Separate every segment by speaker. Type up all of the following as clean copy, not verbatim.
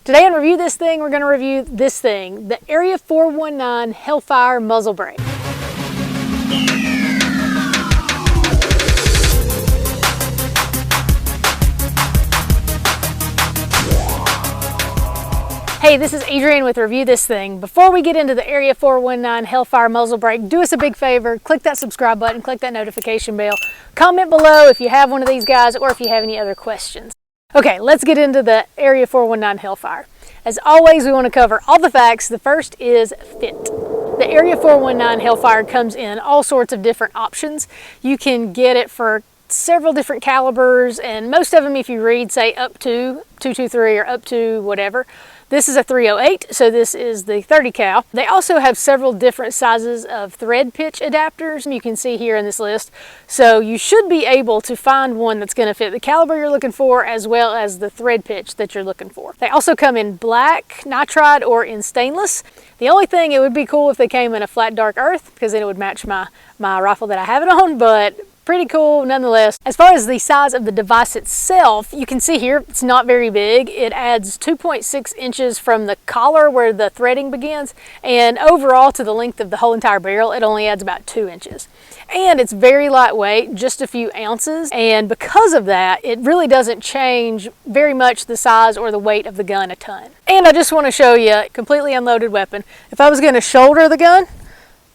Speaker 1: Today on Review This Thing, we're going to review this thing, the Area 419 Hellfire Muzzle Brake. Hey, this is Adrienne with Review This Thing. Before we get into the Area 419 Hellfire Muzzle Brake, do us a big favor, click that subscribe button, click that notification bell. Comment below if you have one of these guys or if you have any other questions. Okay, let's get into the Area 419 Hellfire. As always, we want to cover all the facts. The first is fit. The Area 419 Hellfire comes in all sorts of different options. You can get it for several different calibers, and most of them, if you read, say up to 223 or up to whatever. This is a 308, so this is the 30 cal. They also have several different sizes of thread pitch adapters you can see here in this list. So you should be able to find one that's going to fit the caliber you're looking for as well as the thread pitch that you're looking for. They also come in black, nitride, or in stainless. The only thing, it would be cool if they came in a flat dark earth because then it would match my rifle that I have it on, but pretty cool nonetheless. As far as the size of the device itself, you can see here it's not very big. It adds 2.6 inches from the collar where the threading begins, and overall to the length of the whole entire barrel it only adds about 2 inches. And it's very lightweight, just a few ounces, and because of that it really doesn't change very much the size or the weight of the gun a ton. And I just want to show you a completely unloaded weapon. If I was going to shoulder the gun,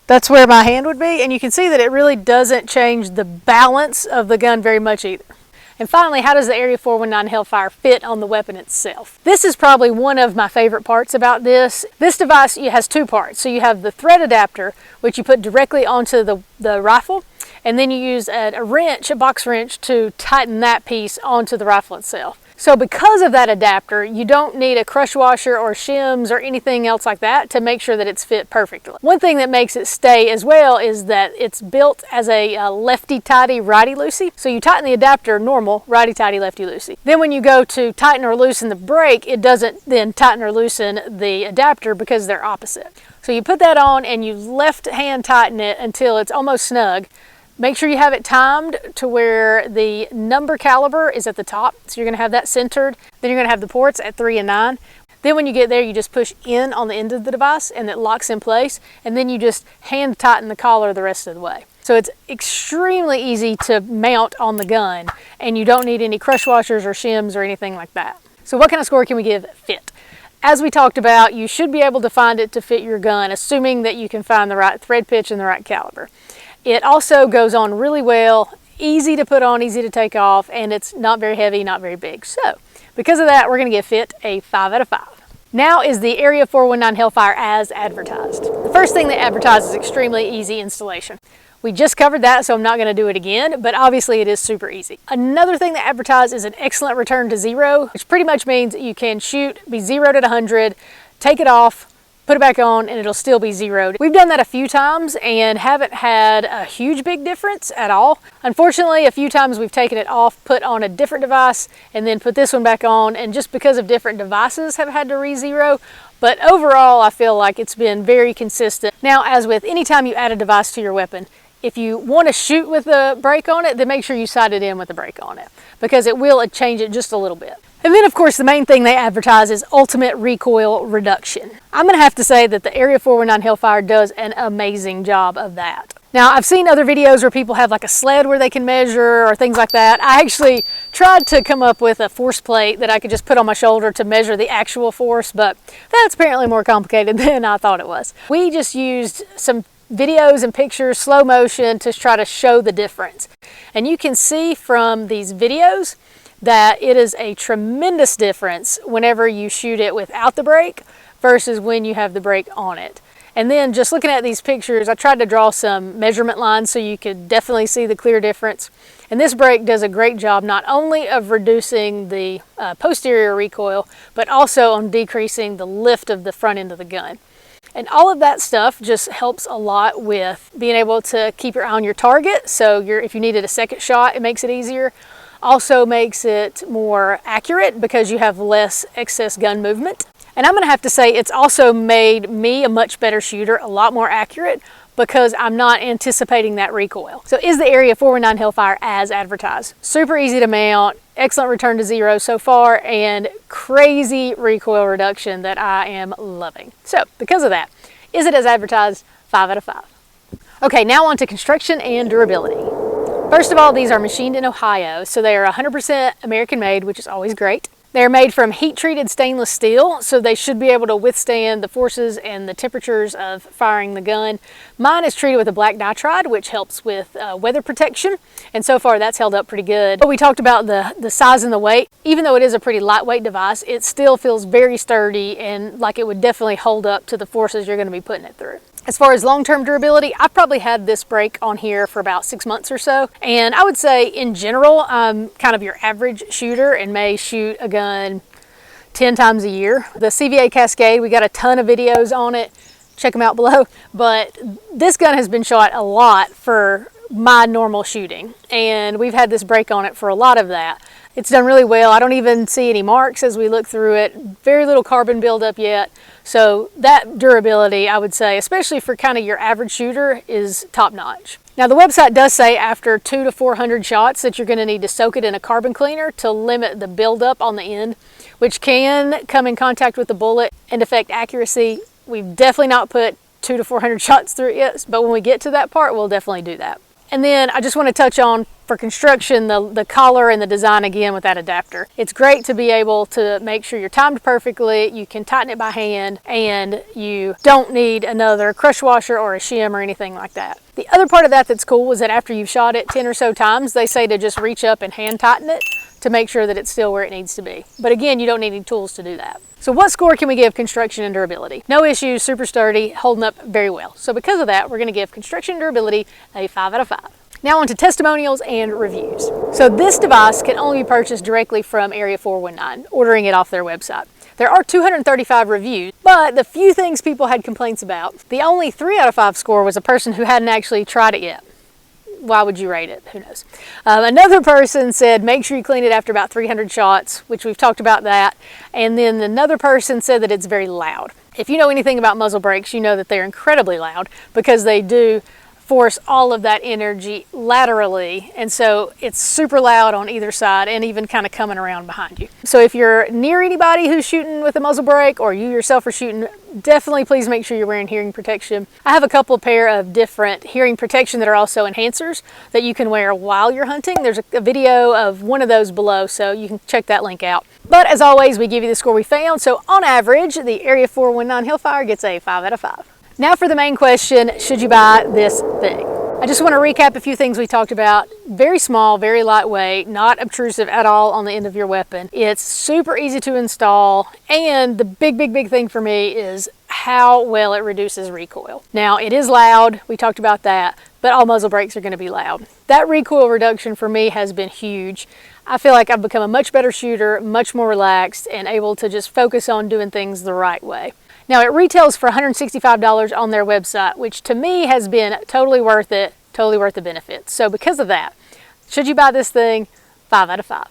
Speaker 1: that's where my hand would be, and you can see that it really doesn't change the balance of the gun very much either. And finally, how does the Area 419 Hellfire fit on the weapon itself? This is probably one of my favorite parts about this. This device has two parts. So you have the thread adapter, which you put directly onto the rifle, and then you use a wrench, a box wrench, to tighten that piece onto the rifle itself. So because of that adapter, you don't need a crush washer or shims or anything else like that to make sure that it's fit perfectly. One thing that makes it stay as well is that it's built as a lefty-tighty, righty-loosey. So you tighten the adapter normal, righty-tighty, lefty-loosey. Then when you go to tighten or loosen the brake, it doesn't then tighten or loosen the adapter because they're opposite. So you put that on and you left hand tighten it until it's almost snug. Make sure you have it timed to where the number caliber is at the top. So you're going to have that centered. Then you're going to have the ports at 3 and 9. Then when you get there, you just push in on the end of the device and it locks in place. And then you just hand tighten the collar the rest of the way. So it's extremely easy to mount on the gun, and you don't need any crush washers or shims or anything like that. So what kind of score can we give fit? As we talked about, you should be able to find it to fit your gun, assuming that you can find the right thread pitch and the right caliber. It also goes on really well, easy to put on, easy to take off, and it's not very heavy, not very big. So because of that, we're going to give fit a 5 out of 5. Now is the Area 419 Hellfire as advertised. The first thing they advertise is extremely easy installation. We just covered that, so I'm not going to do it again, but obviously it is super easy. Another thing they advertise is an excellent return to zero, which pretty much means you can shoot, be zeroed at 100, take it off, put it back on, and it'll still be zeroed. We've done that a few times and haven't had a huge big difference at all. Unfortunately, a few times we've taken it off, put on a different device, and then put this one back on, and just because of different devices have had to re-zero. But overall, I feel like it's been very consistent. Now, as with any time you add a device to your weapon, if you want to shoot with a brake on it, then make sure you sight it in with a brake on it, because it will change it just a little bit. And then, of course, the main thing they advertise is ultimate recoil reduction. I'm going to have to say that the Area 419 Hellfire does an amazing job of that. Now, I've seen other videos where people have like a sled where they can measure or things like that. I actually tried to come up with a force plate that I could just put on my shoulder to measure the actual force, but that's apparently more complicated than I thought it was. We just used some videos and pictures, slow motion, to try to show the difference. And you can see from these videos that it is a tremendous difference whenever you shoot it without the brake versus when you have the brake on it. And then just looking at these pictures, I tried to draw some measurement lines so you could definitely see the clear difference. And this brake does a great job not only of reducing the posterior recoil, but also on decreasing the lift of the front end of the gun. And all of that stuff just helps a lot with being able to keep your eye on your target. So if you needed a second shot, it makes it easier. Also makes it more accurate because you have less excess gun movement. And I'm going to have to say it's also made me a much better shooter, a lot more accurate, because I'm not anticipating that recoil. So is the Area 419 Hellfire as advertised? Super easy to mount, excellent return to zero so far, and crazy recoil reduction that I am loving. So because of that, is it as advertised? 5 out of 5. Okay, now on to construction and durability. First of all, these are machined in Ohio, so they are 100% American made, which is always great. They're made from heat-treated stainless steel, so they should be able to withstand the forces and the temperatures of firing the gun. Mine is treated with a black nitride, which helps with weather protection, and so far that's held up pretty good. But we talked about the size and the weight. Even though it is a pretty lightweight device, it still feels very sturdy and like it would definitely hold up to the forces you're going to be putting it through. As far as long-term durability, I've probably had this brake on here for about 6 months or so. And I would say in general, I'm kind of your average shooter and may shoot a gun 10 times a year. The CVA Cascade, we got a ton of videos on it. Check them out below. But this gun has been shot a lot for my normal shooting. And we've had this brake on it for a lot of that. It's done really well. I don't even see any marks as we look through it. Very little carbon buildup yet. So that durability, I would say, especially for kind of your average shooter, is top notch. Now the website does say after 200 to 400 shots that you're going to need to soak it in a carbon cleaner to limit the buildup on the end, which can come in contact with the bullet and affect accuracy. We've definitely not put 200 to 400 shots through it yet, but when we get to that part, we'll definitely do that. And then I just want to touch on, for construction, the collar and the design again with that adapter. It's great to be able to make sure you're timed perfectly, you can tighten it by hand, and you don't need another crush washer or a shim or anything like that. The other part of that that's cool is that after you've shot it 10 or so times, they say to just reach up and hand tighten it to make sure that it's still where it needs to be. But again, you don't need any tools to do that. So what score can we give construction and durability? No issues, super sturdy, holding up very well. So because of that, we're going to give construction and durability a 5 out of 5. Now on to testimonials and reviews. So this device can only be purchased directly from Area 419, ordering it off their website. There are 235 reviews, but the few things people had complaints about, the only 3 out of 5 score was a person who hadn't actually tried it yet. Why would you rate it? Who knows? Another person said make sure you clean it after about 300 shots, which we've talked about that. And then another person said that it's very loud. If you know anything about muzzle brakes, you know that they're incredibly loud because they do force all of that energy laterally, and so it's super loud on either side and even kind of coming around behind you. So if you're near anybody who's shooting with a muzzle brake or you yourself are shooting, definitely please make sure you're wearing hearing protection. I have a couple pair of different hearing protection that are also enhancers that you can wear while you're hunting. There's a video of one of those below, so you can check that link out. But as always, we give you the score we found. So on average, the Area 419 Hellfire gets a 5 out of 5. Now for the main question, should you buy this thing? I just want to recap a few things we talked about. Very small, very lightweight, not obtrusive at all on the end of your weapon. It's super easy to install, and the big thing for me is how well it reduces recoil. Now it is loud, we talked about that, but all muzzle brakes are going to be loud. That recoil reduction for me has been huge. I feel like I've become a much better shooter, much more relaxed, and able to just focus on doing things the right way. Now it retails for $165 on their website, which to me has been totally worth it, totally worth the benefits. So because of that, should you buy this thing? 5 out of 5.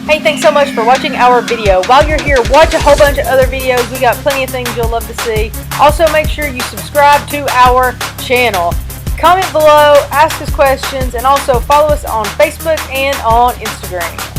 Speaker 1: Hey, thanks so much for watching our video. While you're here, watch a whole bunch of other videos. We got plenty of things you'll love to see. Also, make sure you subscribe to our channel. Comment below, ask us questions, and also follow us on Facebook and on Instagram.